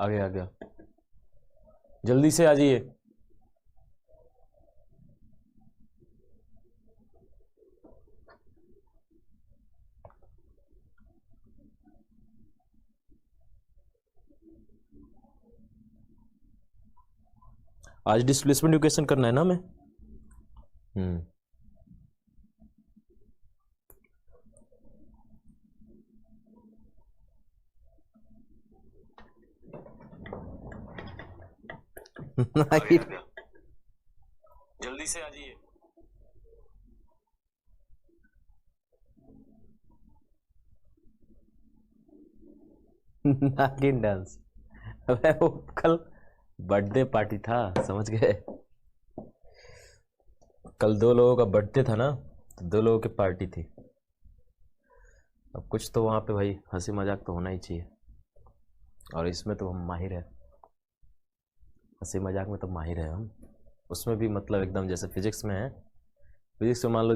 आ गया आ गया, जल्दी से आ जाइए। आज डिस्प्लेसमेंट इक्वेशन करना है ना हमें। जल्दी से आ जाइए। नागिन डांस, अबे वो कल बर्थडे पार्टी था, समझ गए। कल 2 लोगों का बर्थडे था ना, तो 2 लोगों की पार्टी थी। अब कुछ तो वहां पे भाई हंसी मजाक तो होना ही चाहिए, और इसमें तो हम माहिर है, हंसी मजाक में तो माहिर है हम। उसमें भी मतलब एकदम जैसे फिजिक्स में है, फिजिक्स में मान लो,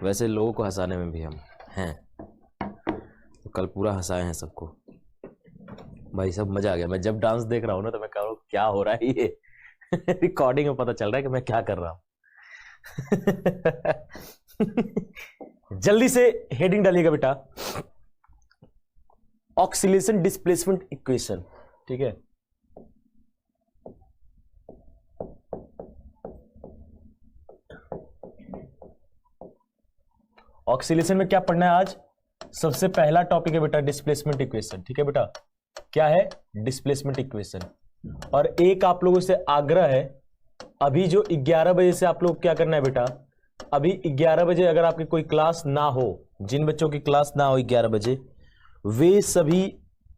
वैसे लोगों को हंसाने में भी हम हैं। तो कल पूरा हंसाए हैं सबको भाई, सब मजा आ गया। मैं जब डांस देख रहा हूँ ना तो मैं कह रहा हूँ क्या हो रहा है ये। रिकॉर्डिंग में पता चल रहा है कि मैं क्या कर रहा हूँ। जल्दी से हेडिंग डालिएगा बेटा, ऑक्सीलेशन डिस्प्लेसमेंट इक्वेशन, ठीक है। ऑक्सीलेशन में क्या पढ़ना है आज? सबसे पहला टॉपिक है बेटा डिस्प्लेसमेंट इक्वेशन, ठीक है बेटा। क्या है? Displacement equation. और एक आप लोगों से आग्रह है, अभी जो 11 बजे से आप लोग क्या करना है बेटा, अभी 11 बजे अगर आपकी कोई क्लास ना हो, जिन बच्चों की क्लास ना हो 11 बजे, वे सभी,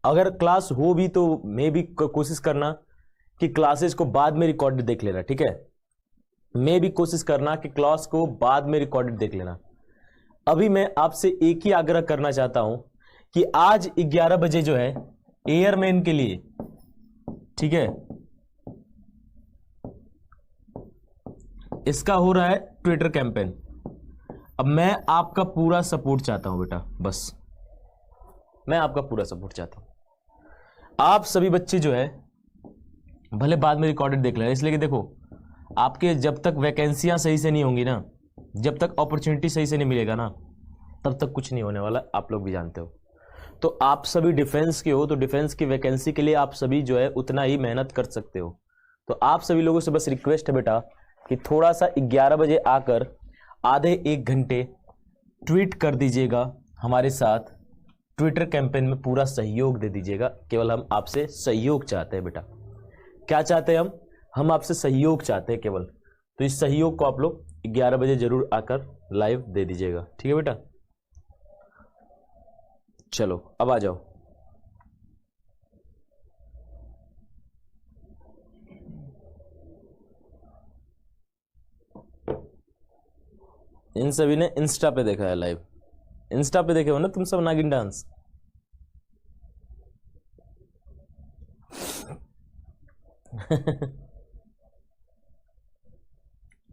अगर क्लास हो भी तो मैं भी कोशिश करना कि क्लासेस को बाद में रिकॉर्डेड देख लेना, ठीक है। मैं भी कोशिश करना कि क्लास को बाद में रिकॉर्डेड देख लेना। अभी मैं आपसे एक ही आग्रह करना चाहता हूं कि आज 11 बजे जो है एयरमैन के लिए, ठीक है, इसका हो रहा है ट्विटर कैंपेन। अब मैं आपका पूरा सपोर्ट चाहता हूं बेटा, बस मैं आपका पूरा सपोर्ट चाहता हूं। आप सभी बच्चे जो है भले बाद में रिकॉर्डेड देख लेना, इसलिए कि देखो आपके जब तक वैकेंसियां सही से नहीं होंगी ना, जब तक अपॉर्चुनिटी सही से नहीं मिलेगा ना, तब तक कुछ नहीं होने वाला, आप लोग भी जानते हो। तो आप सभी डिफेंस के हो, तो डिफेंस की वैकेंसी के लिए आप सभी जो है उतना ही मेहनत कर सकते हो। तो आप सभी लोगों से बस रिक्वेस्ट है बेटा कि थोड़ा सा 11 बजे आकर आधे 1 घंटे ट्वीट कर दीजिएगा हमारे साथ, ट्विटर कैंपेन में पूरा सहयोग दे दीजिएगा। केवल हम आपसे सहयोग चाहते हैं बेटा। क्या चाहते हैं हम आपसे सहयोग चाहते हैं केवल। तो इस सहयोग को आप लोग 11 बजे जरूर आकर लाइव दे दीजिएगा, ठीक है बेटा। चलो अब आ जाओ। इन सभी ने इंस्टा पे देखा है लाइव, इंस्टा पे देखे हो ना तुम सब नागिन डांस।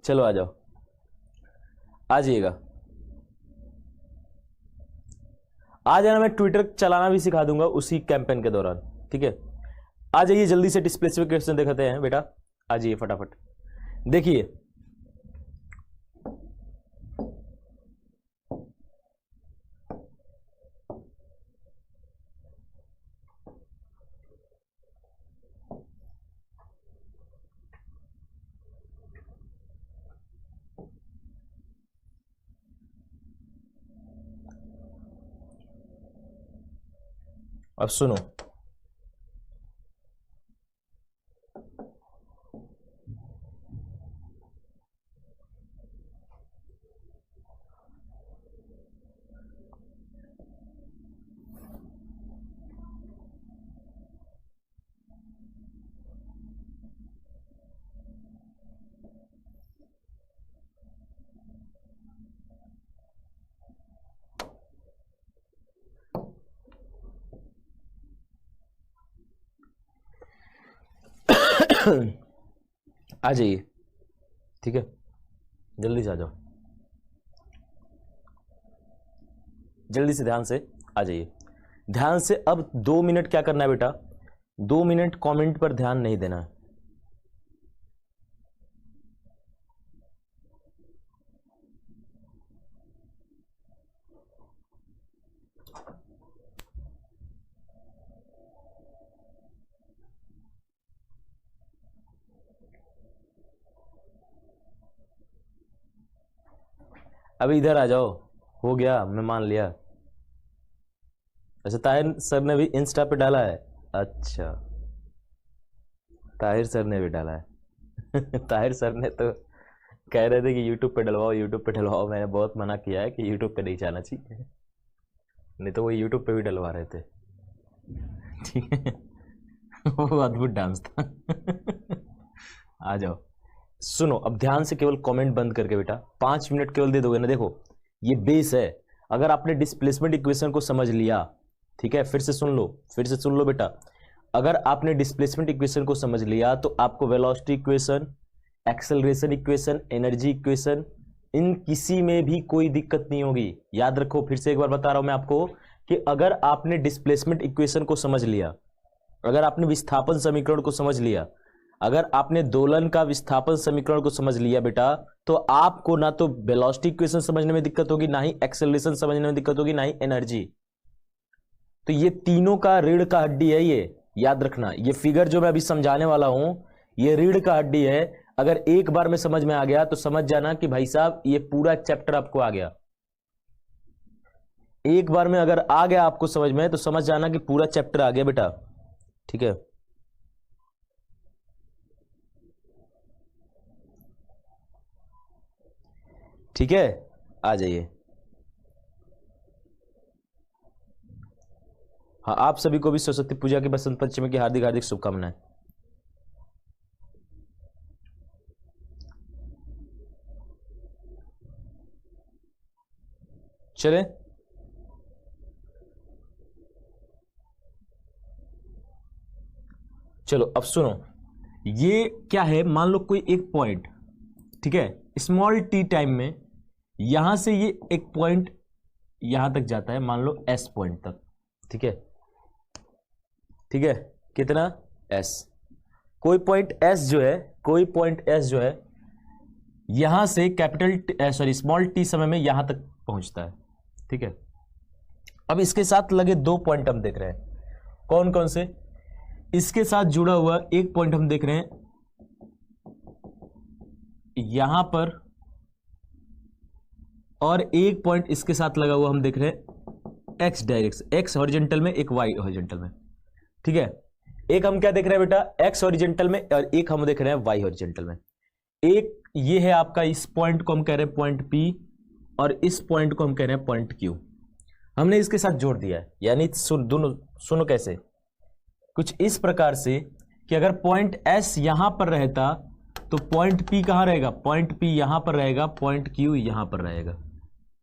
चलो आ जाओ, आ जाइएगा। आ जाना, मैं ट्विटर चलाना भी सिखा दूंगा उसी कैंपेन के दौरान, ठीक है। आ जाइए जल्दी से, स्पेसिफिकेशन दिखाते हैं बेटा, आ जाइए फटाफट। देखिए अब सुनो, आ जाइए, ठीक है, जल्दी से आ जाओ, जल्दी से ध्यान से आ जाइए। ध्यान से अब 2 मिनट क्या करना है बेटा, 2 मिनट कमेंट पर ध्यान नहीं देना है। अभी इधर आ जाओ, हो गया, मैं मान लिया। अच्छा, ताहिर सर ने भी इंस्टा पे डाला है। अच्छा, ताहिर सर ने भी डाला है। ताहिर सर ने तो कह रहे थे कि यूट्यूब पे डलवाओ, यूट्यूब पे डलवाओ। मैंने बहुत मना किया है कि यूट्यूब पे नहीं जाना चाहिए, नहीं तो वो यूट्यूब पे भी डलवा रहे थे। ठीक है। वो अद्भुत डांस था। आ जाओ, सुनो अब ध्यान से, केवल कमेंट बंद करके बेटा 5 मिनट केवल दे दोगे ना। देखो ये बेस है। अगर आपने डिस्प्लेसमेंट इक्वेशन को समझ लिया, ठीक है, फिर से सुन लो, फिर से सुन लो बेटा। अगर आपने डिस्प्लेसमेंट इक्वेशन को समझ लिया तो आपको velocity equation, acceleration equation, energy equation, इन किसी में भी कोई दिक्कत नहीं होगी। याद रखो, फिर से एक बार बता रहा हूं मैं आपको कि अगर आपने डिस्प्लेसमेंट इक्वेशन को समझ लिया, अगर आपने विस्थापन समीकरण को समझ लिया, अगर आपने दोलन का विस्थापन समीकरण को समझ लिया बेटा, तो आपको ना तो वेलोसिटी इक्वेशन समझने में दिक्कत होगी, ना ही एक्सेलरेशन समझने में दिक्कत होगी, ना ही एनर्जी। तो ये तीनों का रीढ़ का हड्डी है। ये याद रखना, ये फिगर जो मैं अभी समझाने वाला हूं, ये रीढ़ का हड्डी है। अगर एक बार में समझ में आ गया तो समझ जाना कि भाई साहब ये पूरा चैप्टर आपको आ गया। एक बार में अगर आ गया आपको समझ में, तो समझ जाना कि पूरा चैप्टर आ गया बेटा। ठीक है, ठीक है, आ जाइए। हाँ, आप सभी को भी सरस्वती पूजा की, बसंत पंचमी की हार्दिक हार्दिक शुभकामनाएं। चले, चलो अब सुनो, ये क्या है, मान लो कोई एक पॉइंट, ठीक है, स्मॉल टी टाइम में यहां से ये एक पॉइंट यहां तक जाता है, मान लो एस पॉइंट तक। ठीक है, ठीक है, कितना एस। कोई पॉइंट एस जो है, कोई पॉइंट एस जो है यहां से कैपिटल सॉरी स्मॉल टी समय में यहां तक पहुंचता है। ठीक है, अब इसके साथ लगे 2 पॉइंट हम देख रहे हैं। कौन कौन से? इसके साथ जुड़ा हुआ एक पॉइंट हम देख रहे हैं यहां पर, और एक पॉइंट इसके साथ लगा हुआ हम देख रहे हैं एक्स डायरेक्शन, एक्स हॉरिजॉन्टल में, एक वाई हॉरिजॉन्टल में। ठीक है, एक हम क्या देख रहे हैं बेटा, एक्स हॉरिजॉन्टल में, और एक हम देख रहे हैं वाई हॉरिजॉन्टल में। एक ये है आपका, इस पॉइंट को हम कह रहे हैं पॉइंट पी, और इस पॉइंट को हम कह रहे हैं पॉइंट क्यू। हमने इसके साथ जोड़ दिया है, यानी दोनों सुनो कैसे, कुछ इस प्रकार से कि अगर पॉइंट एस यहां पर रहता तो पॉइंट पी कहां रहेगा, पॉइंट पी यहां पर रहेगा, पॉइंट क्यू यहां पर रहेगा।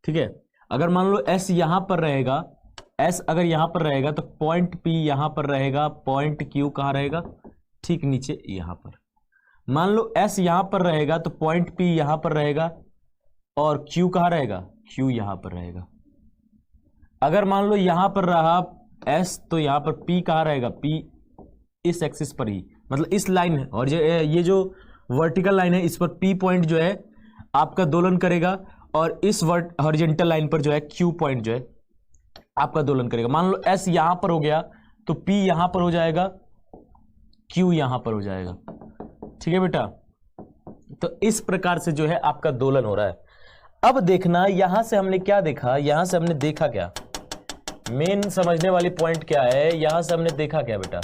ठीक है, अगर मान लो एस यहां पर रहेगा, एस अगर यहां पर रहेगा तो पॉइंट पी यहां पर रहेगा, पॉइंट क्यू कहां रहेगा, ठीक नीचे यहां पर। मान लो एस यहां पर रहेगा तो पॉइंट पी यहां पर रहेगा, और क्यू कहां रहेगा, क्यू यहां पर रहेगा। अगर मान लो यहां पर रहा एस, तो यहां पर पी कहां रहेगा, पी इस एक्सिस पर ही, मतलब इस लाइन है, और ये जो वर्टिकल लाइन है इस पर पी पॉइंट जो है आपका दोलन करेगा, और इस हॉरिजॉन्टल लाइन पर जो है क्यू पॉइंट जो है आपका दोलन करेगा। मान लो एस यहां पर हो गया तो पी यहां पर हो जाएगा, क्यू यहां पर हो जाएगा। ठीक है बेटा, तो इस प्रकार से जो है आपका दोलन हो रहा है। अब देखना, यहां से हमने क्या देखा, यहां से हमने देखा क्या, मेन समझने वाली पॉइंट क्या है, यहां से हमने देखा क्या बेटा,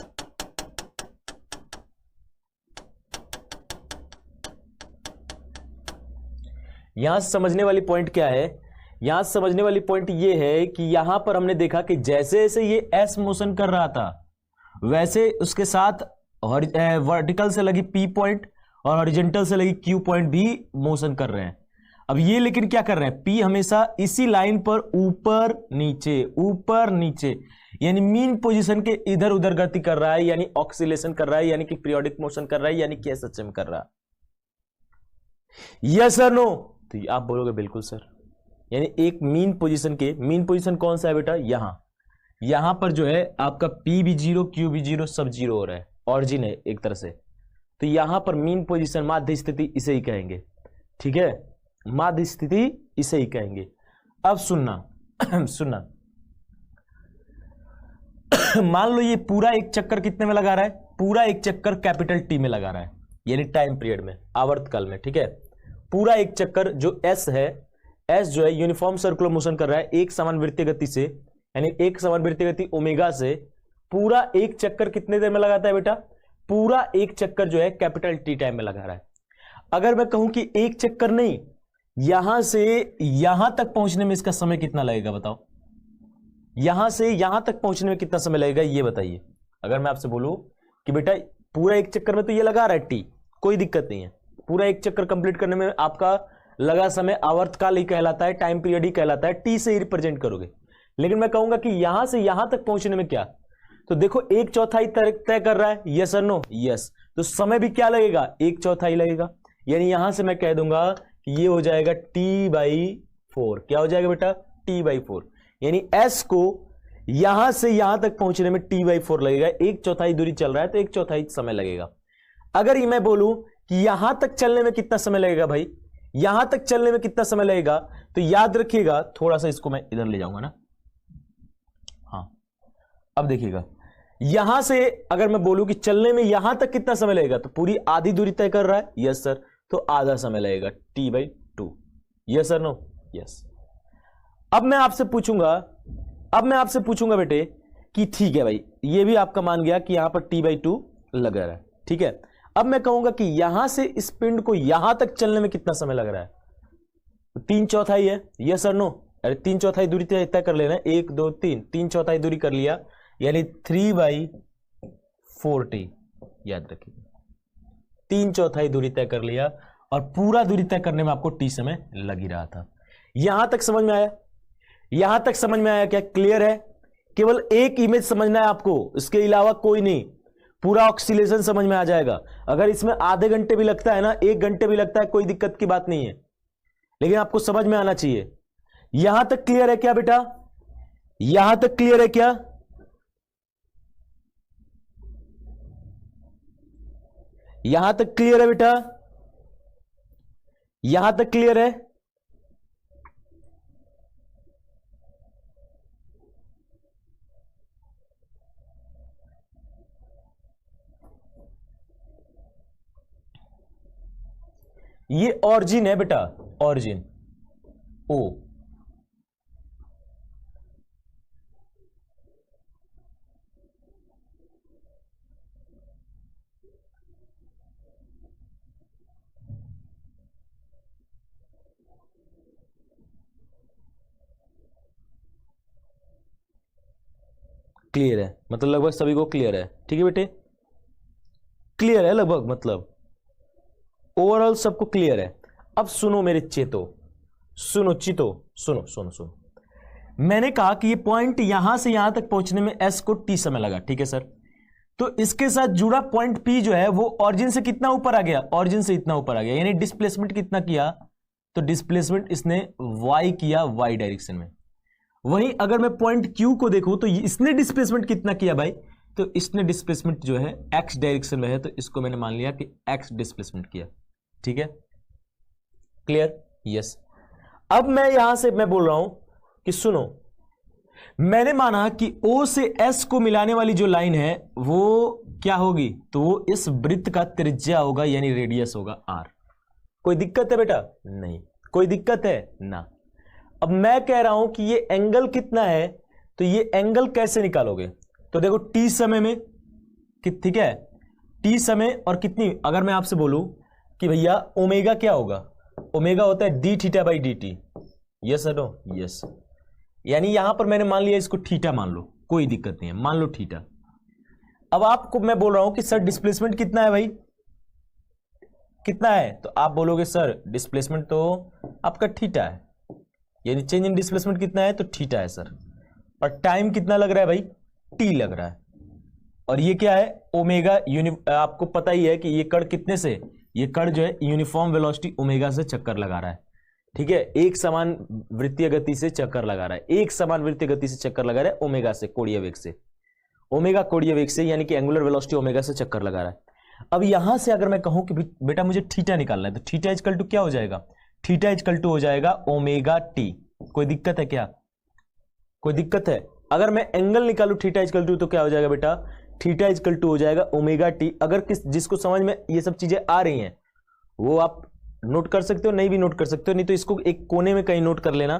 यहां से समझने वाली पॉइंट क्या है, यहां से समझने वाली पॉइंट ये है कि यहां पर हमने देखा कि जैसे जैसे ये एस मोशन कर रहा था, वैसे उसके साथ वर्टिकल से लगी पी पॉइंट और हॉरिजॉन्टल से लगी क्यू पॉइंट भी मोशन कर रहे हैं। अब ये लेकिन क्या कर रहे हैं, पी हमेशा इसी लाइन पर ऊपर नीचे, यानी मीन पोजीशन के इधर उधर गति कर रहा है, यानी ऑक्सीलेशन कर रहा है, यानी कि पीरियोडिक मोशन कर रहा है, यानी कि एसएचएम कर रहा है। यस और नो? तो आप बोलोगे बिल्कुल सर। यानी एक मीन पोजीशन के, मीन पोजीशन कौन सा है बेटा, यहां, यहां पर जो है आपका P भी 0, Q भी 0, सब 0 हो रहा है, ऑरिजिन है एक तरह से। तो यहां पर मीन पोजीशन, माध्य स्थिति इसे ही कहेंगे, ठीक है, माध्य स्थिति इसे ही कहेंगे। अब सुनना सुनना, मान लो ये पूरा एक चक्कर कितने में लगा रहा है, पूरा एक चक्कर कैपिटल T में लगा रहा है, यानी टाइम पीरियड में, आवर्तकाल में, ठीक है। पूरा एक चक्कर जो S है, S जो है यूनिफॉर्म सर्कुलर मोशन कर रहा है एक समान वृत्तीय गति से, यानी एक समान वृत्तीय गति ओमेगा से। पूरा एक चक्कर कितने देर में लगाता है बेटा, पूरा एक चक्कर जो है कैपिटल T टाइम में लगा रहा है। अगर मैं कहूं कि एक चक्कर नहीं, यहां से यहां तक पहुंचने में इसका समय कितना लगेगा बताओ, यहां से यहां तक पहुंचने में कितना समय लगेगा ये बताइए। अगर मैं आपसे बोलूं कि बेटा पूरा एक चक्कर में तो ये लगा रहा है T, कोई दिक्कत नहीं है, पूरा एक चक्कर कंप्लीट करने में आपका लगा समय आवर्तकाल ही कहलाता है, टाइम पीरियड ही कहलाता है, T से ही रिप्रेजेंट करोगे। लेकिन मैं कहूंगा कि यहां से यहां तक पहुंचने में क्या, तो देखो 1/4 तय कर रहा है, यस और नो, यस, तो समय भी क्या लगेगा, 1/4 लगेगा। यानी यहां से मैं कह दूंगा कि ये हो जाएगा T/4, क्या हो जाएगा बेटा, T/4, यानी S को यहां से यहां तक पहुंचने में T/4 लगेगा, 1/4 दूरी चल रहा है तो 1/4 समय लगेगा। अगर ये मैं बोलूं कि यहां तक चलने में कितना समय लगेगा भाई, यहां तक चलने में कितना समय लगेगा, तो याद रखिएगा, थोड़ा सा इसको मैं इधर ले जाऊंगा ना, हाँ, अब देखिएगा, यहां से अगर मैं बोलूं कि चलने में यहां तक कितना समय लगेगा, तो पूरी आधी दूरी तय कर रहा है, यस सर, तो आधा समय लगेगा, T/2, yes sir, no, yes. अब मैं आपसे पूछूंगा बेटे कि ठीक है भाई, ये भी आपका मान गया कि यहां पर T/2 लगा रहा है, ठीक है। अब मैं कहूंगा कि यहां से इस पिंड को यहां तक चलने में कितना समय लग रहा है, तो 3/4 है, यस सर, नो, अरे 3/4 दूरी तय कर लेना, 1 2 3, 3/4 दूरी कर लिया, यानी 3/4T, याद रखिए 3/4 दूरी तय कर लिया, और पूरा दूरी तय करने में आपको T समय लग ही रहा था। यहां तक समझ में आया, यहां तक समझ में आया क्या, क्लियर है? केवल एक इमेज समझना है आपको, इसके अलावा कोई नहीं, पूरा ऑक्सीलेशन समझ में आ जाएगा। अगर इसमें आधे घंटे भी लगता है ना, 1 घंटे भी लगता है, कोई दिक्कत की बात नहीं है, लेकिन आपको समझ में आना चाहिए। यहां तक क्लियर है क्या बेटा, यहां तक क्लियर है क्या, यहां तक क्लियर है बेटा, यहां तक क्लियर है? ये ऑरिजिन है बेटा, ऑरिजिन O, क्लियर है, मतलब लगभग सभी को क्लियर है, ठीक है बेटे, क्लियर है लगभग, मतलब ओवरऑल सबको क्लियर है। अब सुनो मेरे चेतो, सुनो चितो, सुनो सुनो सुनो, मैंने कहा कि ये पॉइंट यहां से यहां तक पहुंचने में S को T समय लगा, ठीक है सर। तो इसके साथ जुड़ा पॉइंट P जो है वो ऑरिजिन से कितना ऊपर आ गया, ऑरिजिन से इतना ऊपर आ गया, यानी डिस्प्लेसमेंट कितना किया, तो डिस्प्लेसमेंट इसने Y किया, Y डायरेक्शन में। वहीं अगर मैं पॉइंट Q को देखूं तो इसने डिस्प्लेसमेंट कितना किया भाई, तो इसने डिस्प्लेसमेंट जो है X डायरेक्शन में है, तो इसको मैंने मान लिया कि X डिस्प्लेसमेंट किया, ठीक है, क्लियर, यस। अब मैं यहां से मैं बोल रहा हूं कि सुनो, मैंने माना कि O से S को मिलाने वाली जो लाइन है वो क्या होगी, तो वो इस वृत्त का त्रिज्या होगा, यानी रेडियस होगा R। कोई दिक्कत है बेटा, नहीं कोई दिक्कत है ना। अब मैं कह रहा हूं कि ये एंगल कितना है, तो ये एंगल कैसे निकालोगे, तो देखो T समय में, ठीक है, T समय और कितनी, अगर मैं आपसे बोलूं कि भैया ओमेगा क्या होगा, ओमेगा होता है d(θ/dt), यस नो, यस, यानी यहां पर मैंने मान लिया इसको थीटा मान लो, कोई दिक्कत नहीं है, मान लो थीटा। अब आपको मैं बोल रहा हूं कि सर डिस्प्लेसमेंट कितना है भाई, कितना है, तो आप बोलोगे सर डिस्प्लेसमेंट तो आपका थीटा है, यानी चेंज इन डिस्प्लेसमेंट कितना है, तो थीटा है सर, और टाइम कितना लग रहा है भाई, T लग रहा है, और ये क्या है ओमेगा, आपको पता ही है कि ये कण कितने से, ये कण जो है यूनिफॉर्म वेलोसिटी ओमेगा से चक्कर लगा रहा है, ठीक है, एक समान वृत्तीय गति से चक्कर लगा रहा है, एक समान वृत्तीय गति से चक्कर लगा रहा है ओमेगा से, कोणीय वेग से, ओमेगा कोणीय वेग से, यानी कि एंगुलर वेलोसिटी ओमेगा से चक्कर लगा रहा है। अब यहां से अगर मैं कहूं कि बेटा मुझे थीटा निकालना है, तो थीटा इक्वल टू क्या हो जाएगा, थीटा इक्वल टू हो जाएगा ओमेगा टी। कोई दिक्कत है क्या, कोई दिक्कत है? अगर मैं एंगल निकालू थीटा इक्वल टू तो क्या हो जाएगा बेटा, थीटा इक्वल टू हो जाएगा ओमेगा टी। अगर जिसको समझ में ये सब चीजें आ रही हैं वो आप नोट कर सकते हो, नहीं भी नोट कर सकते हो, नहीं तो इसको एक कोने में कहीं नोट कर लेना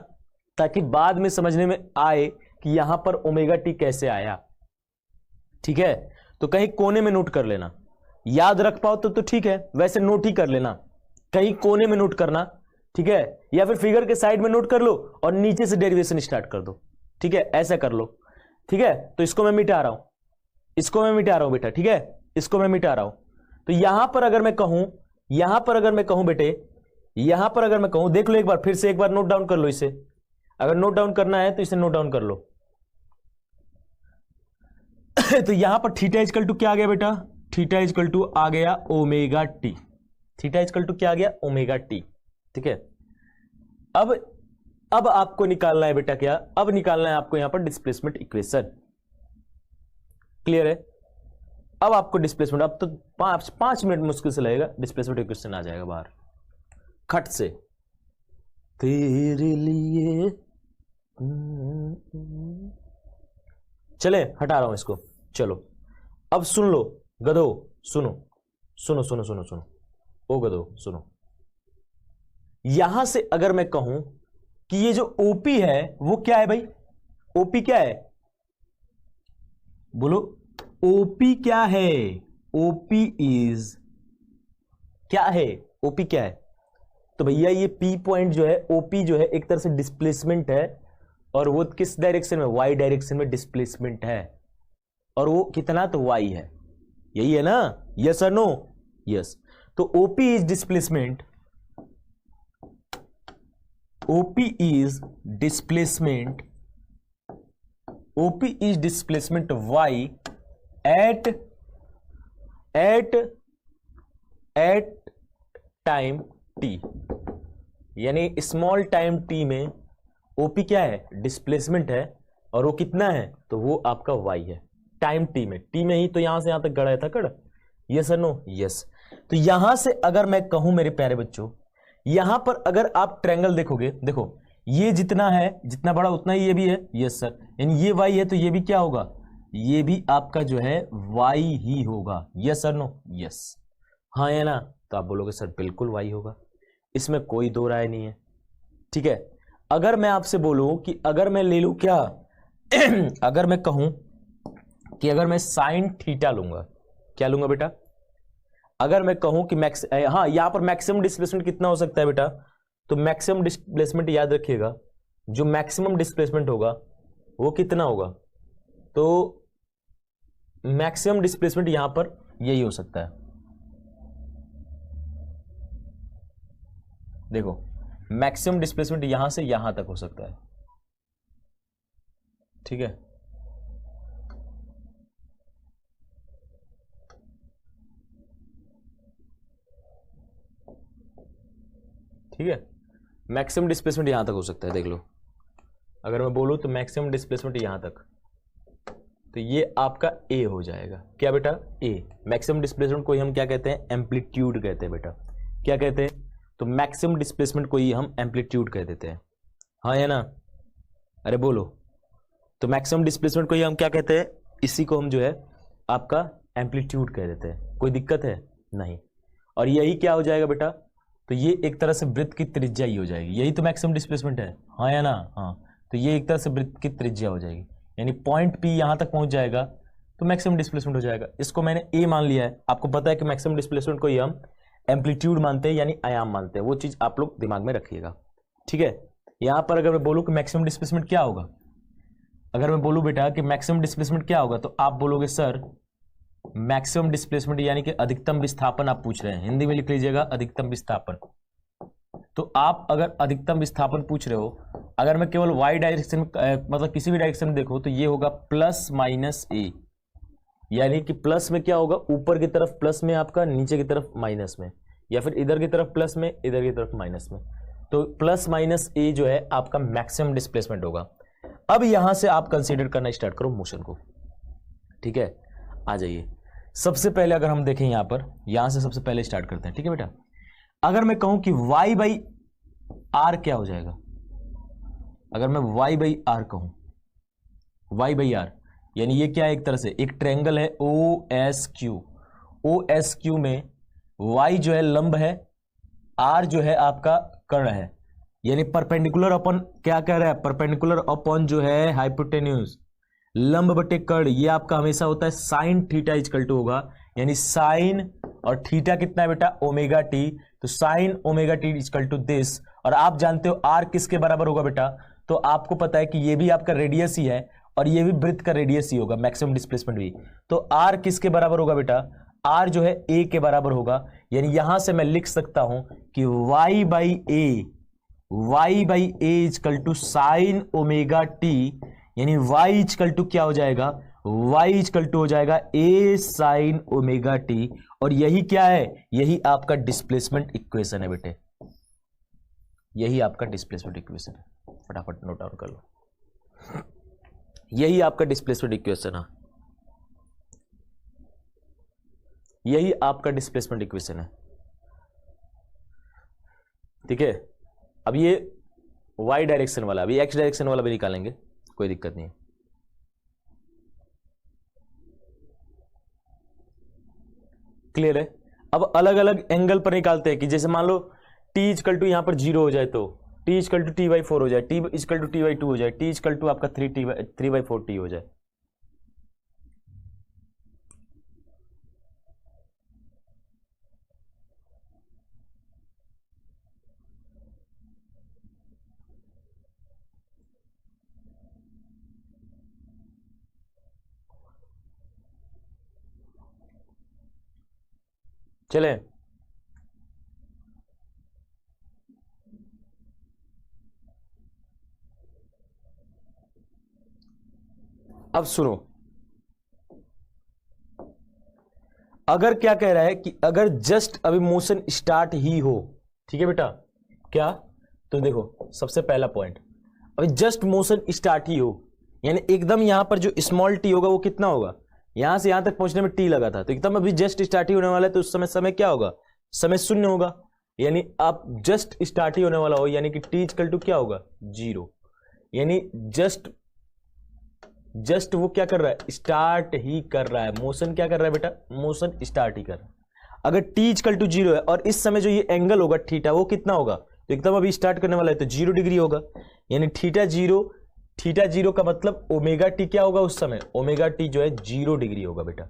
ताकि बाद में समझने में आए कि यहां पर ओमेगा टी कैसे आया। ठीक है, तो कहीं कोने में नोट कर लेना, याद रख पाओ तो ठीक है, वैसे नोट ही कर लेना, कहीं कोने में नोट करना। ठीक है, या फिर फिगर के साइड में नोट कर लो और नीचे से डेरिवेशन स्टार्ट कर दो। ठीक है, ऐसा कर लो। ठीक है, तो इसको मैं मिटा रहा हूं, इसको मैं मिटा रहा हूं बेटा। ठीक है, इसको मैं मिटा रहा हूं। तो यहां पर अगर मैं कहूं, यहां पर अगर मैं कहूं बेटे, यहां पर अगर मैं कहूं, देख लो एक बार, फिर से एक बार नोट डाउन कर लो इसे। अगर नोट डाउन करना है तो इसे नोट डाउन कर लो। तो यहां पर थीटा इक्वल टू क्या आ गया बेटा, थीटा इक्वल टू आ गया omega T. Theta equal to क्या आ गया, ओमेगा टी। ठीक है, अब आपको निकालना है बेटा क्या, अब निकालना है आपको यहां पर डिस्प्लेसमेंट इक्वेशन। क्लियर है? अब आपको डिस्प्लेसमेंट, अब तो 5 मिनट मुश्किल से लगेगा, डिस्प्लेसमेंट इक्वेशन आ जाएगा बाहर खट से। तेरे लिए चले, हटा रहा हूं इसको। चलो अब सुन लो गधो, सुनो सुनो सुनो सुनो सुनो, ओ गधो सुनो। यहां से अगर मैं कहूं कि ये जो ओपी है वो क्या है भाई, ओपी क्या है, बोलो ओपी क्या है, ओपी इज क्या है, ओपी क्या है? तो भैया ये पी पॉइंट जो है, ओपी जो है, एक तरह से डिस्प्लेसमेंट है, और वो किस डायरेक्शन में, वाई डायरेक्शन में डिस्प्लेसमेंट है, और वो कितना, तो वाई है, यही है ना, यस और नो, यस। तो OP is displacement, OP is displacement, OP is displacement Y at time T, यानी स्मॉल टाइम टी में ओपी क्या है, डिस्प्लेसमेंट है, और वो कितना है, तो वो आपका वाई है टाइम टी में। टी में ही तो यहां से यहां तक गड़ा था कड़, यस और नो, यस। तो यहां से अगर मैं कहूं मेरे प्यारे बच्चों, यहां पर अगर आप ट्रायंगल देखोगे, देखो ये जितना है, जितना बड़ा उतना ही ये भी है, यस सर, यानी ये वाई है तो ये भी क्या होगा, ये भी आपका जो है वाई ही होगा, यस और नो, यस। हाँ या ना, तो आप बोलोगे सर बिल्कुल वाई होगा, इसमें कोई दो राय नहीं है। ठीक है, अगर मैं आपसे बोलूं कि अगर मैं ले लूं क्या अगर मैं कहूं कि अगर मैं साइन थीटा लूंगा, क्या लूंगा बेटा, अगर मैं कहूं कि हाँ यहां पर मैक्सिमम डिस्प्लेसमेंट कितना हो सकता है बेटा, तो मैक्सिमम डिस्प्लेसमेंट याद रखिएगा, जो मैक्सिमम डिस्प्लेसमेंट होगा वो कितना होगा, तो मैक्सिमम डिस्प्लेसमेंट यहां पर यही हो सकता है। देखो मैक्सिमम डिस्प्लेसमेंट यहां से यहां तक हो सकता है। ठीक है, ठीक है, मैक्सिमम डिस्प्लेसमेंट यहां तक हो सकता है। देख लो, अगर मैं बोलूं तो मैक्सिमम डिस्प्लेसमेंट यहां तक, तो ये आपका ए हो जाएगा, क्या बेटा, ए। मैक्सिमम डिस्प्लेसमेंट को ही हम क्या कहते हैं, एम्पलीट्यूड कहते हैं बेटा, क्या कहते हैं, तो मैक्सिमम डिस्प्लेसमेंट को ही हम एम्पलीट्यूड कह देते हैं, हाँ या ना, अरे बोलो। तो मैक्सिमम डिस्प्लेसमेंट को ही हम क्या कहते हैं, इसी को हम जो है आपका एम्पलीट्यूड कह देते हैं, कोई दिक्कत है नहीं। और यही क्या हो जाएगा बेटा, तो ये एक तरह से वृत्त की त्रिज्या ही हो जाएगी, यही तो मैक्सिमम डिस्प्लेसमेंट है, हाँ या ना, हाँ। तो ये एक तरह से वृत्त की त्रिज्या हो जाएगी, यानी पॉइंट पी यहां तक पहुंच जाएगा तो मैक्सिमम डिस्प्लेसमेंट हो जाएगा। इसको मैंने ए मान लिया है, आपको पता है कि मैक्सिमम डिस्प्लेसमेंट को ही हम एम्पलीट्यूड मानते हैं, यानी आयाम मानते हैं, वो चीज आप लोग दिमाग में रखिएगा। ठीक है, यहां पर अगर मैं बोलूं कि मैक्सिमम डिस्प्लेसमेंट क्या होगा, अगर मैं बोलूं बेटा कि मैक्सिमम डिस्प्लेसमेंट क्या होगा, तो आप बोलोगे सर मैक्सिमम डिस्प्लेसमेंट यानी कि अधिकतम विस्थापन आप पूछ रहे हैं, हिंदी में लिख लीजिएगा अधिकतम विस्थापन। तो आप अगर अधिकतम विस्थापन पूछ रहे हो, अगर मैं केवल वाई डायरेक्शन मतलब किसी भी डायरेक्शन में देखो, तो ये होगा प्लस माइनस ए, यानी कि प्लस में क्या होगा, ऊपर की तरफ प्लस में आपका, नीचे की तरफ माइनस में, या फिर इधर की तरफ प्लस में, इधर की तरफ माइनस में। तो प्लस माइनस ए जो है आपका मैक्सिमम डिस्प्लेसमेंट होगा। अब यहां से आप कंसीडर करना स्टार्ट करो मोशन को, ठीक है। आ जाइए, सबसे पहले अगर हम देखें यहां से सबसे पहले स्टार्ट करते हैं, ठीक है बेटा। अगर मैं कहूं कि y बाई आर क्या हो जाएगा, अगर मैं y बाई आर कहूं, y बाई आर यानी ये क्या है, एक तरह से एक ट्रायंगल है ओ एस क्यू में y जो है लंब है, r जो है आपका कर्ण है, यानी परपेंडिकुलर अपॉन क्या कह रहा है, परपेंडिकुलर अपॉन जो है हाइपोटेन्यूज, लंब बटे कर्ण, ये आपका हमेशा होता है साइन थीटा इक्वल टू होगा, यानी साइन और थीटा कितना है बेटा ओमेगा टी, तो sine omega T equal to this. और आप जानते हो आर किसके बराबर होगा बेटा, तो आपको पता है कि ये भी आपका रेडियस ही है और ये भी वृत्त का रेडियस ही होगा, मैक्सिमम डिस्प्लेसमेंट भी। तो आर किसके बराबर होगा बेटा, आर जो है ए के बराबर होगा, यानी यहां से मैं लिख सकता हूं कि y by A equal to sine omega T, यानी y इक्वल टू क्या हो जाएगा, y इक्वल टू हो जाएगा ए साइन ओमेगा टी। और यही क्या है, यही आपका डिस्प्लेसमेंट इक्वेशन है बेटे, यही आपका डिस्प्लेसमेंट इक्वेशन है, फटाफट नोट डाउन कर लो, यही आपका डिस्प्लेसमेंट इक्वेशन है, यही आपका डिस्प्लेसमेंट इक्वेशन है, ठीक है। अब ये y डायरेक्शन वाला, अभी x डायरेक्शन वाला भी निकालेंगे, कोई दिक्कत नहीं है। क्लियर है। अब अलग अलग एंगल पर निकालते हैं कि जैसे मान लो t इक्वल टू यहां पर 0 हो जाए तो t इक्वल टू t/4 हो जाए, t इक्वल टू t/2 हो जाए, t इक्वल टू आपका 3/4 t हो जाए। चले, अब सुनो, अगर क्या कह रहा है कि अगर जस्ट अभी मोशन स्टार्ट ही हो, ठीक है बेटा, क्या, तो देखो सबसे पहला पॉइंट, अभी जस्ट मोशन स्टार्ट ही हो, यानी एकदम यहां पर जो स्मॉल टी होगा वो कितना होगा, यहां से यहां तक पहुंचने में टी लगा था, तो एकदम अभी जस्ट स्टार्ट ही होने वाला है, तो उस समय क्या होगा, समय शून्य होगा, यानी आप जस्ट स्टार्ट ही होने वाला हो, यानी कि टी इक्वल टू क्या होगा 0, यानी जस्ट वो क्या कर रहा है, स्टार्ट ही कर रहा है, मोशन क्या कर रहा है बेटा, मोशन स्टार्ट ही कर रहा है। अगर टी इक्वल टू 0 है और इस समय जो ये एंगल होगा थीटा वो कितना होगा, तो एकदम अभी स्टार्ट करने वाला है तो 0 डिग्री होगा, यानी थीटा जीरो का मतलब ओमेगा टी क्या होगा उस समय, ओमेगा टी जो है 0 डिग्री होगा बेटा,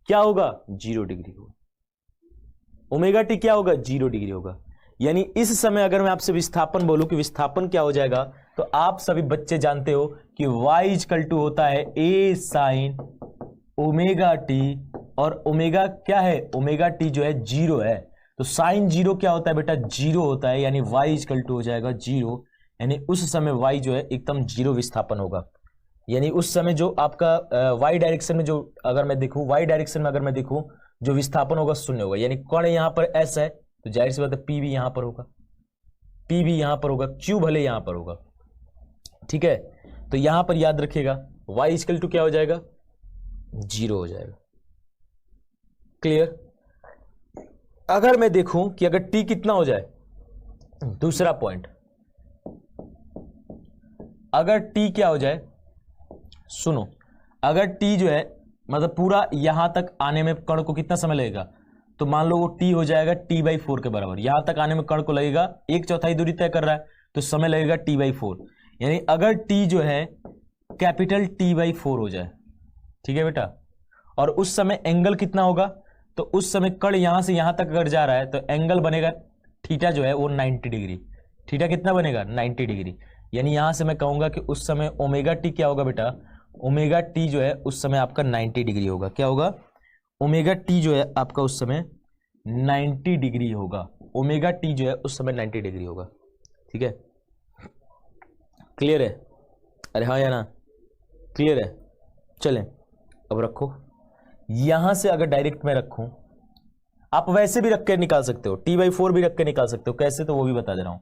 क्या होगा 0 डिग्री होगा, ओमेगा टी क्या होगा 0 डिग्री होगा। यानी इस समय अगर मैं आपसे विस्थापन बोलूं कि विस्थापन क्या हो जाएगा, तो आप सभी बच्चे जानते हो कि y इक्वल टू होता है a साइन ओमेगा टी, और ओमेगा क्या है, ओमेगा टी जो है 0 है, तो साइन 0 क्या होता है बेटा 0 होता है, यानी y इक्वल टू हो जाएगा 0, यानी उस समय y जो है एकदम 0 विस्थापन होगा। यानी उस समय जो आपका y डायरेक्शन में जो अगर मैं देखूं, y डायरेक्शन में अगर मैं देखूं जो विस्थापन होगा शून्य होगा, यानी कण यहां पर s है तो जाहिर सी बात है p भी यहां पर होगा, p भी यहां पर होगा, q भले यहां पर होगा, ठीक है। तो यहां पर याद रखिएगा y इक्वल टू क्या हो जाएगा 0 हो जाएगा, क्लियर। अगर मैं देखूं कि अगर t कितना हो जाए, दूसरा पॉइंट, अगर t क्या हो जाए, सुनो, अगर t जो है मतलब पूरा यहां तक आने में कण को कितना समय लगेगा, तो मान लो वो t हो जाएगा t/4 के बराबर, यहां तक आने में कण को लगेगा 1/4 दूरी तय कर रहा है तो समय लगेगा t/4, यानी अगर t जो है कैपिटल t/4 हो जाए, ठीक है बेटा, और उस समय एंगल कितना होगा, तो उस समय कण यहां से यहां तक अगर जा रहा है तो एंगल बनेगा थीटा जो है वो 90 डिग्री, थीटा कितना बनेगा 90 डिग्री, यानी यहां से मैं कहूंगा कि उस समय ओमेगा टी क्या होगा बेटा, ओमेगा टी जो है उस समय आपका 90 डिग्री होगा, क्या होगा, ओमेगा टी जो है आपका उस समय 90 डिग्री होगा, ओमेगा टी जो है उस समय 90 डिग्री होगा, ठीक है, क्लियर है, अरे हाँ या ना, क्लियर है। चलें अब रखो, यहां से अगर डायरेक्ट मैं रखूं, आप वैसे भी रख के निकाल सकते हो, t/4 भी रख के निकाल सकते हो, कैसे तो वो भी बता दे रहा हूं।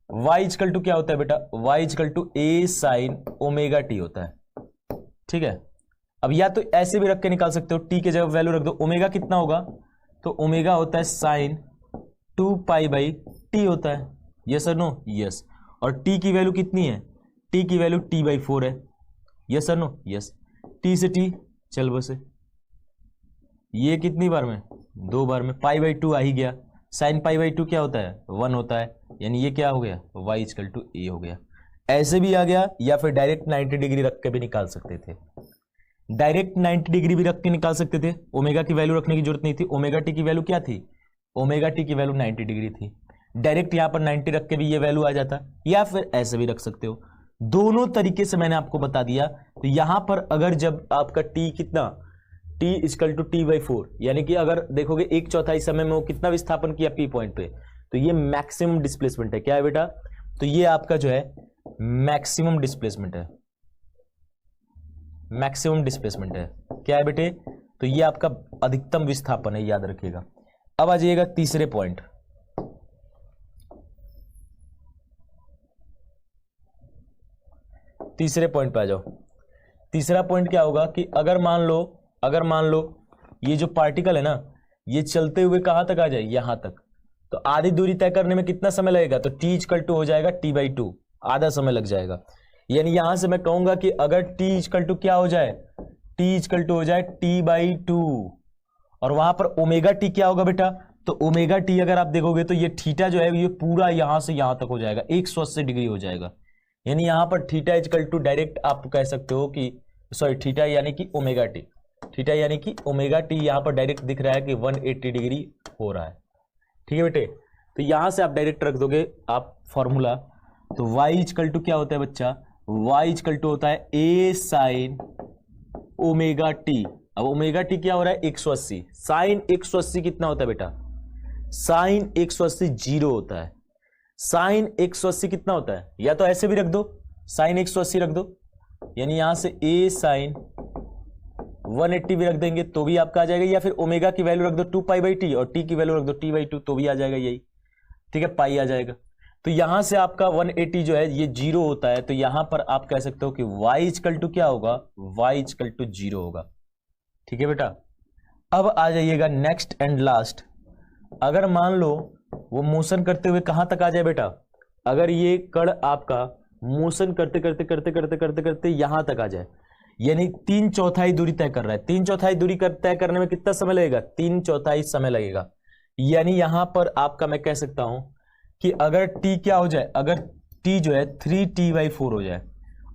y इजकल टू क्या होता है बेटा, y equal to a sine omega T होता है, ठीक है। अब या तो ऐसे भी रख के निकाल सकते हो, t के जगह वैल्यू रख दो, ओमेगा कितना होगा, तो ओमेगा होता है साइन 2 पाई बाई टी होता है, यस और नो, यस। और t की वैल्यू कितनी है, t की वैल्यू t/4 है, यस और नो, यस। t से t चल बसे, ये कितनी बार में, 2 बार में, पाई/2 आ ही गया, साइन पाई/2 क्या होता है, 1 होता है, यानी ये क्या हो गया, y इजकल टू a हो गया। ऐसे भी आ गया, या फिर डायरेक्ट 90 डिग्री रख के भी निकाल सकते थे, डायरेक्ट 90 डिग्री भी रख के निकाल सकते थे, ओमेगा की वैल्यू रखने की जरूरत नहीं थी, ओमेगा टी की वैल्यू क्या थी, ओमेगा टी की वैल्यू 90 डिग्री थी, डायरेक्ट यहां पर 90 रख के भी ये वैल्यू आ जाता, या फिर ऐसे भी रख सकते हो, दोनों तरीके से मैंने आपको बता दिया। तो यहां पर अगर जब आपका t कितना, t इजकल टू t/4, यानी कि अगर देखोगे 1/4 समय में वो कितना विस्थापन किया p पॉइंट पे, तो ये मैक्सिमम डिस्प्लेसमेंट है, क्या है बेटा, तो ये आपका जो है मैक्सिमम डिस्प्लेसमेंट है, मैक्सिमम डिस्प्लेसमेंट है, क्या है बेटे, तो ये आपका अधिकतम विस्थापन है, याद रखिएगा। अब आ जाइएगा तीसरे पॉइंट, तीसरे पॉइंट पे आ जाओ। तीसरा पॉइंट क्या होगा कि अगर मान लो ये जो पार्टिकल है ना, ये चलते हुए कहां तक आ जाए, यहां तक, तो आधी दूरी तय करने में कितना समय लगेगा, तो t इजकल टू हो जाएगा t/2, आधा समय लग जाएगा। यानी यहां से मैं कहूंगा कि अगर t इजकल टू क्या हो जाए, t इजकल टू हो जाए t/2, और वहां पर ओमेगा टी क्या होगा बेटा, तो ओमेगा टी अगर आप देखोगे तो ये थीटा जो है ये पूरा यहां से यहां तक हो जाएगा, 180 डिग्री हो जाएगा। यानी यहां पर थीटा इजकल टू डायरेक्ट आप कह सकते हो कि, सॉरी थीटा यानी कि ओमेगा टी, थीटा यानी कि ओमेगा टी यहां पर डायरेक्ट दिख रहा है कि 180 डिग्री हो रहा है, ठीक है बेटे। तो यहां से आप डायरेक्ट रख दोगे आप फॉर्मूला, तो y इजकल टू क्या होता है बच्चा, y इजकल टू होता है a साइन ओमेगा टी। अब ओमेगा टी क्या हो रहा है, 180, साइन 180 कितना होता है बेटा, साइन 180 जीरो होता है, साइन 180 कितना होता है, या तो ऐसे भी रख दो, साइन 180 रख दो, यानी यहां से a साइन 180 भी रख देंगे तो भी आपका आ जाएगा, या फिर ओमेगा की वैल्यू रख दो 2 पाई/t और t की वैल्यू रख दो t/2 तो भी आ जाएगा यही, ठीक है, पाई आ जाएगा। तो यहां से आपका 180 जो है ये जीरो होता है, तो यहां पर आप कह सकते हो कि y इजकल टू क्या होगा, y इजकल टू जीरो होगा, ठीक है बेटा। अब आ जाइएगा नेक्स्ट एंड लास्ट, अगर मान लो वो मोशन करते हुए कहां तक आ जाए बेटा, अगर ये कण आपका मोशन करते करते करते करते करते करते यहां तक आ जाए, यानी 3/4 दूरी तय कर रहा है, 3/4 दूरी तय करने में कितना समय लगेगा, 3/4 समय लगेगा। यानी यहां पर आपका मैं कह सकता हूं कि अगर t क्या हो जाए, अगर t जो है 3t/4 हो जाए,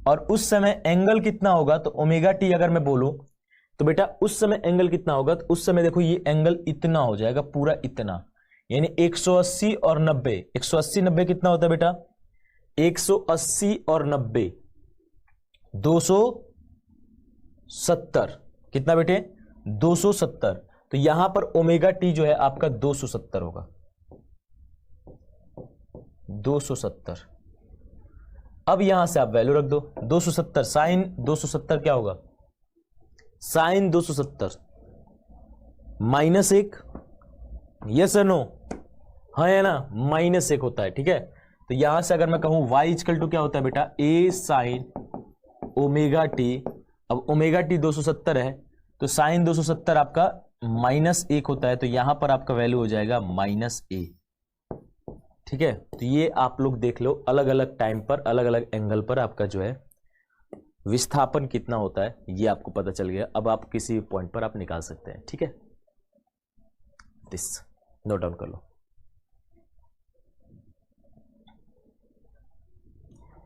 और उस समय एंगल कितना होगा, तो ओमेगा टी अगर मैं बोलूं तो बेटा उस समय एंगल कितना होगा, तो उस समय देखो ये एंगल इतना हो जाएगा, पूरा इतना, यानी 180 और 90, 180 90 कितना होता है बेटा, 180 और 90 270, कितना बेटे 270, तो यहां पर ओमेगा टी जो है आपका 270 होगा, 270। अब यहां से आप वैल्यू रख दो 270, साइन 270 क्या होगा, साइन 270 -1, यस और नो, हाँ है ना, -1 होता है, ठीक है। तो यहां से अगर मैं कहूं y इजकल टू क्या होता है बेटा, a साइन ओमेगा टी, अब ओमेगा टी 270 है, तो साइन 270 आपका -1 होता है, तो यहां पर आपका वैल्यू हो जाएगा -a, ठीक है। तो ये आप लोग देख लो, अलग अलग टाइम पर अलग अलग एंगल पर आपका जो है विस्थापन कितना होता है ये आपको पता चल गया। अब आप किसी भी पॉइंट पर आप निकाल सकते हैं, ठीक है, दिस नोट डाउन कर लो।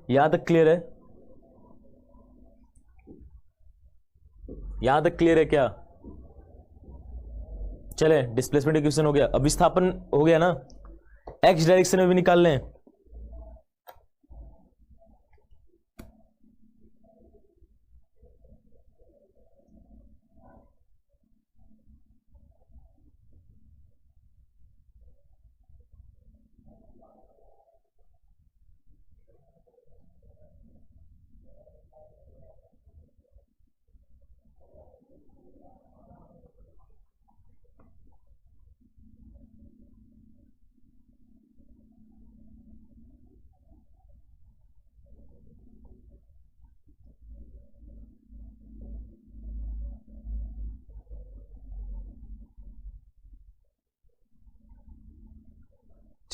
यहां तक क्लियर है, यहां तक क्लियर है क्या, चले डिस्प्लेसमेंट इक्वेशन हो गया, अब विस्थापन हो गया ना, एक्स डायरेक्शन में भी निकाल लें।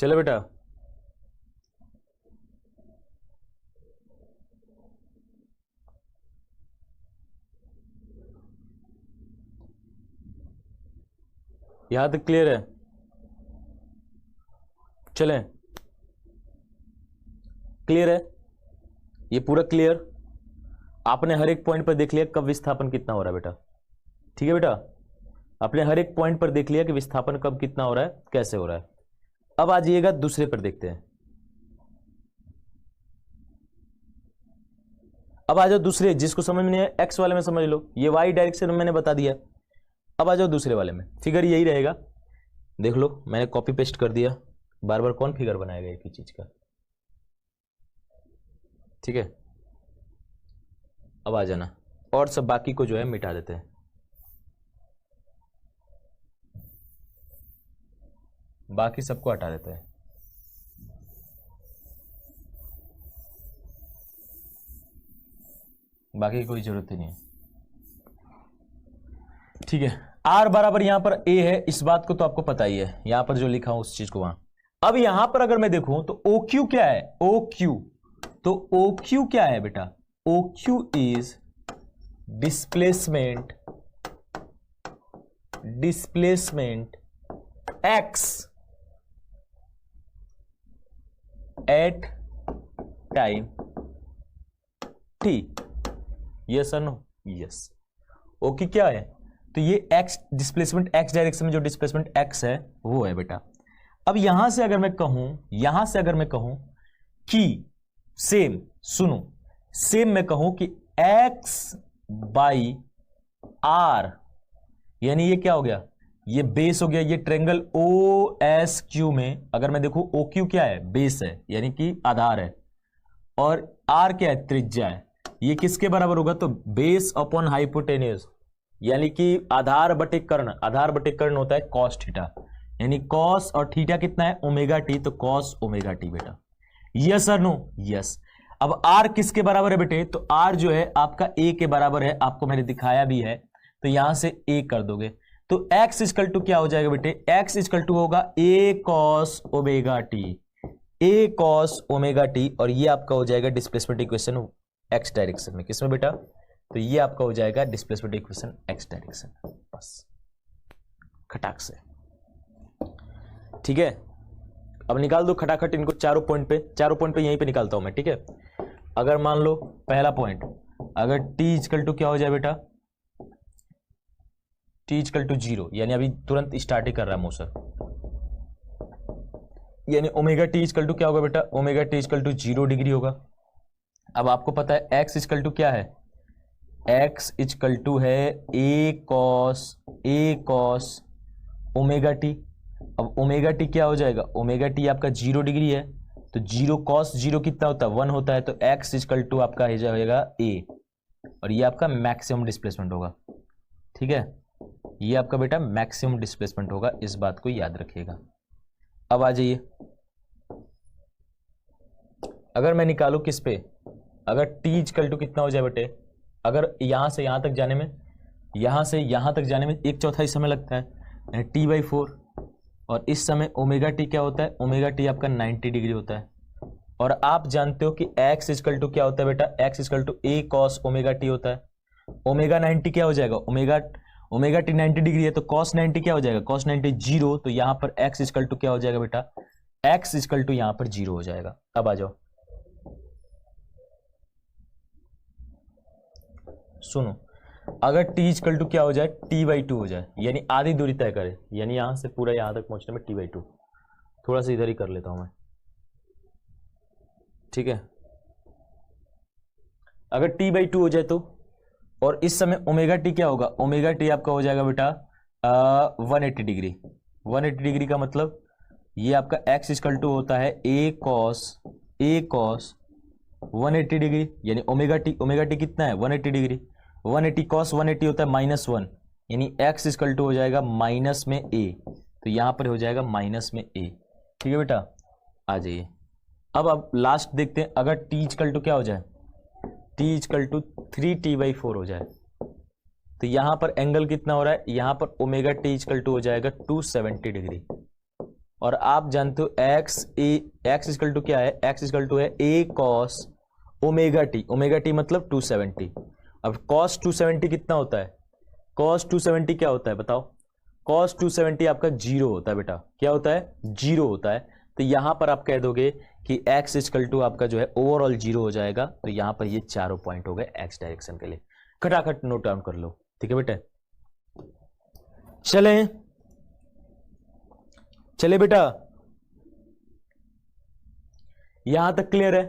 चलो बेटा, यहां तक क्लियर है? चलें, क्लियर है? ये पूरा क्लियर? आपने हर एक पॉइंट पर देख लिया कब विस्थापन कितना हो रहा है बेटा, ठीक है बेटा? आपने हर एक पॉइंट पर देख लिया कि विस्थापन कब कितना हो रहा है, कैसे हो रहा है। अब आ जाइएगा दूसरे पर, देखते हैं। अब आ जाओ दूसरे, जिसको समझ में नहीं है एक्स वाले में समझ लो, ये वाई डायरेक्शन में मैंने बता दिया। अब आ जाओ दूसरे वाले में, फिगर यही रहेगा, देख लो मैंने कॉपी पेस्ट कर दिया। बार बार कौन फिगर बनाएगा एक ही चीज का, ठीक है? अब आ जाना, और सब बाकी को जो है मिटा देते हैं, बाकी सबको हटा देते हैं। बाकी की कोई जरूरत ही नहीं है, ठीक है? आर बराबर यहां पर ए है, इस बात को तो आपको पता ही है, यहां पर जो लिखा हूं उस चीज को वहां। अब यहां पर अगर मैं देखूं तो ओ क्यू क्या है, ओ क्यू, तो ओ क्यू क्या है बेटा, O Q is displacement, displacement X at time T. Yes और नो? यस। ओके क्या है, तो ये एक्स डिस्प्लेसमेंट, एक्स डायरेक्शन में जो डिस्प्लेसमेंट एक्स है वो है बेटा। अब यहां से अगर मैं कहूं, यहां से अगर मैं कहूं कि सेम, सुनो, सेम मैं कहूं कि एक्स बाई आर, यानी ये क्या हो गया, ये बेस हो गया। ये ट्रेंगल ओ एस क्यू में अगर मैं देखूं, ओ क्यू क्या है, बेस है, यानी कि आधार है, और आर क्या है, त्रिज्या है। ये किसके बराबर होगा, तो बेस अपॉन हाइपोटेन्यूज, यानी कि आधार बटे कर्ण, आधार बटे कर्ण होता है कॉस थीटा, यानी कॉस और थीटा कितना है, ओमेगा टी, तो कॉस ओमेगा टी बेटा। यस और नो? यस। अब आर किसके बराबर है बेटे, तो आर जो है आपका ए के बराबर है, आपको मैंने दिखाया भी है, तो यहां से ए कर दोगे, तो x इक्वल टू क्या हो जाएगा बेटे, x इक्वल टू होगा a cos omega T, a cos omega T, और ये आपका हो जाएगा डिस्प्लेसमेंट इक्वेशन x डायरेक्शन में। किसमें बेटा, तो ये आपका हो जाएगा डिस्प्लेसमेंट इक्वेशन x डायरेक्शन, बस खटाक से, ठीक है? अब निकाल दो खटाखट इनको चारों पॉइंट पे, चारों पॉइंट पे यहीं पे निकालता हूं मैं, ठीक है? अगर मान लो पहला पॉइंट, अगर t इक्वल टू क्या हो जाए बेटा, t इक्वल टू 0, यानी अभी तुरंत स्टार्ट ही कर रहा है मोशन, यानी ओमेगा टी इक्वल टू क्या होगा बेटा, omega T equal to 0 degree होगा। अब आपको पता है x इक्वल टू क्या है, x इक्वल टू है a कॉस ओमेगा टी। अब ओमेगा टी क्या हो जाएगा, ओमेगा टी आपका 0 डिग्री है, तो 0 कॉस 0 कितना होता है, 1 होता है, तो x इक्वल टू आपका हो जाएगा a, और ये आपका मैक्सिमम डिस्प्लेसमेंट होगा, ठीक है? ये आपका बेटा मैक्सिमम डिस्प्लेसमेंट होगा, इस बात को याद रखिएगा। अब आ जाइए, अगर मैं निकालू किस पे, अगर t इक्वल टू कितना हो जाए बेटे, अगर यहां से यहां तक जाने में, यहां से यहां तक जाने में 1/4 समय लगता है, यानी t/4, और इस समय ओमेगा टी क्या होता है, ओमेगा टी आपका 90 डिग्री होता है, और आप जानते हो कि x इक्वल टू क्या होता है बेटा, x equal to a cos omega T होता है। ओमेगा 90 क्या हो जाएगा, ओमेगा टी 90 डिग्री है, तो कॉस 90 क्या हो जाएगा, कॉस 90 0, तो यहां पर x इक्वल टू क्या हो जाएगा बेटा, x इक्वल टू यहां पर 0 हो जाएगा। अब आ जाओ, सुनो, अगर t इक्वल टू क्या हो जाए, t/2 हो जाए, यानी आधी दूरी तय करे, यानी यहां से पूरा यहां तक पहुंचने में t/2, थोड़ा सा इधर ही कर लेता हूं मैं, ठीक है? अगर t/2 हो जाए तो, और इस समय ओमेगा टी क्या होगा, ओमेगा टी आपका हो जाएगा बेटा 180 डिग्री। 180 डिग्री का मतलब ये आपका x इक्वल टू होता है a कॉस 180 डिग्री, यानी ओमेगा टी कितना है, 180 डिग्री, 180 कॉस 180 होता है -1, यानी x इक्वल टू हो जाएगा माइनस में a, तो यहां पर हो जाएगा माइनस में a, ठीक है बेटा? आ जाइए, अब लास्ट देखते हैं, अगर t इक्वल टू क्या हो जाए, t इक्वल टू 3t/4 हो जाए, तो यहां पर एंगल कितना हो रहा है, यहां पर ओमेगा टी इक्वल टू हो जाएगा 270 डिग्री, और आप जानते हो एक्स इक्वल टू क्या है, एक्स इक्वल टू है ए कॉस ओमेगा टी मतलब 270। अब कॉस 270 कितना होता है, कॉस 270 क्या होता है बताओ, कॉस 270 आपका जीरो होता है बेटा, क्या होता है, जीरो होता है। तो यहां पर आप कह दोगे कि एक्स इक्वल टू आपका जो है ओवरऑल जीरो हो जाएगा। तो यहां पर ये चारों पॉइंट हो गए एक्स डायरेक्शन के लिए, खटाखट नोट डाउन कर लो, ठीक है बेटा। चले बेटा, यहां तक क्लियर है।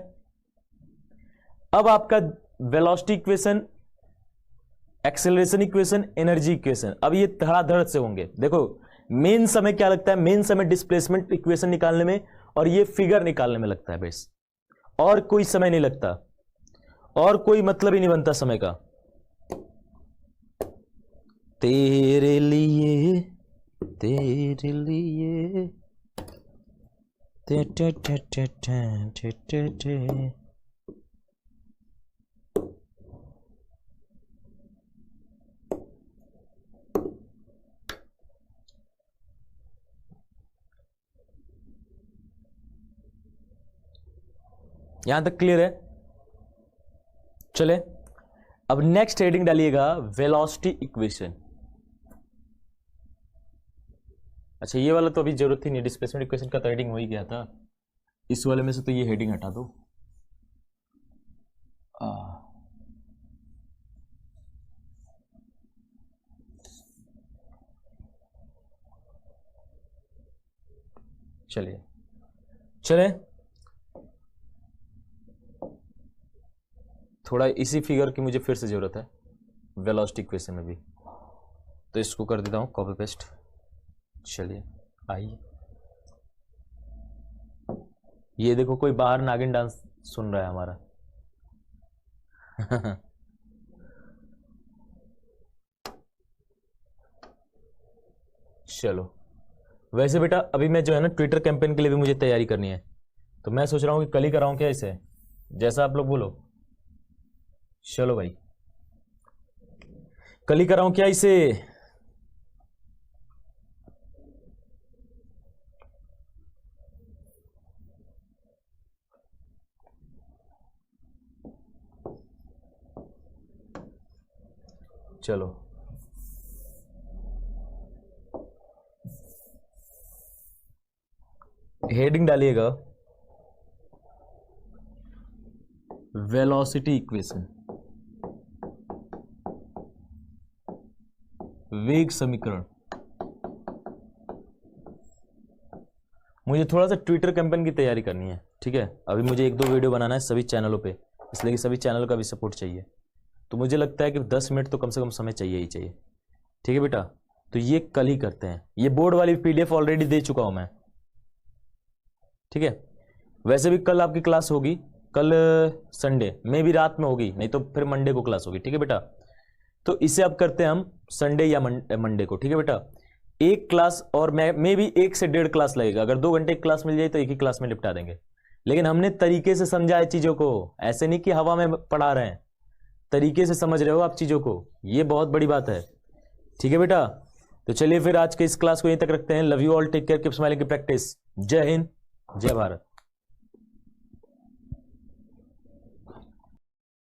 अब आपका velocity equation, acceleration equation, energy equation, अब ये धड़ाधड़ से होंगे। देखो मेन समय क्या लगता है, मेन समय डिस्प्लेसमेंट इक्वेशन निकालने में और ये फिगर निकालने में लगता है बेस, और कोई समय नहीं लगता, और कोई मतलब ही नहीं बनता समय का। तेरे लिए तेरे लिए ते ते ते ते ते ते ते। यहां तक क्लियर है। चले अब नेक्स्ट हेडिंग डालिएगा वेलोसिटी इक्वेशन। अच्छा ये वाला तो अभी जरूरत ही नहीं, डिस्प्लेसमेंट इक्वेशन का तो हेडिंग हो ही गया था, इस वाले में से तो ये हेडिंग हटा दो। चलिए चले, थोड़ा इसी फिगर की मुझे फिर से जरूरत है वेलोसिटी इक्वेशन में भी, तो इसको कर देता हूं कॉपी पेस्ट। चलिए आइए, ये देखो कोई बाहर नागिन डांस सुन रहा है हमारा। चलो वैसे बेटा अभी मैं जो है ना ट्विटर कैंपेन के लिए भी मुझे तैयारी करनी है, तो मैं सोच रहा हूं कि कल ही कराऊं क्या इसे, जैसा आप लोग बोलो। चलो भाई कल ही कराऊं क्या इसे, चलो हेडिंग डालिएगा वेलोसिटी इक्वेशन, वेग समीकरण। मुझे थोड़ा सा ट्विटर कैंपेन की तैयारी करनी है, ठीक है। अभी मुझे 1-2 वीडियो बनाना है सभी चैनलों पे, इसलिए कि सभी चैनल का भी सपोर्ट चाहिए। तो मुझे लगता है कि 10 मिनट तो कम से कम समय चाहिए ही चाहिए, ठीक है बेटा। तो ये कल ही करते हैं, ये बोर्ड वाली पीडीएफ ऑलरेडी दे चुका हूं मैं, ठीक है। वैसे भी कल आपकी क्लास होगी, कल संडे में भी रात में होगी, नहीं तो फिर मंडे को क्लास होगी, ठीक है बेटा। तो इसे अब करते हैं हम संडे या मंडे को, ठीक है बेटा। एक क्लास और मैं भी 1 से 1.5 क्लास लगेगा, अगर 2 घंटे की क्लास मिल जाए तो एक ही क्लास में निपटा देंगे। लेकिन हमने तरीके से समझा है चीजों को, ऐसे नहीं कि हवा में पढ़ा रहे हैं, तरीके से समझ रहे हो आप चीजों को, ये बहुत बड़ी बात है, ठीक है बेटा। तो चलिए फिर आज के इस क्लास को यहीं तक रखते हैं। Love you all, take care, keep smiling की प्रैक्टिस। जय हिंद, जय भारत।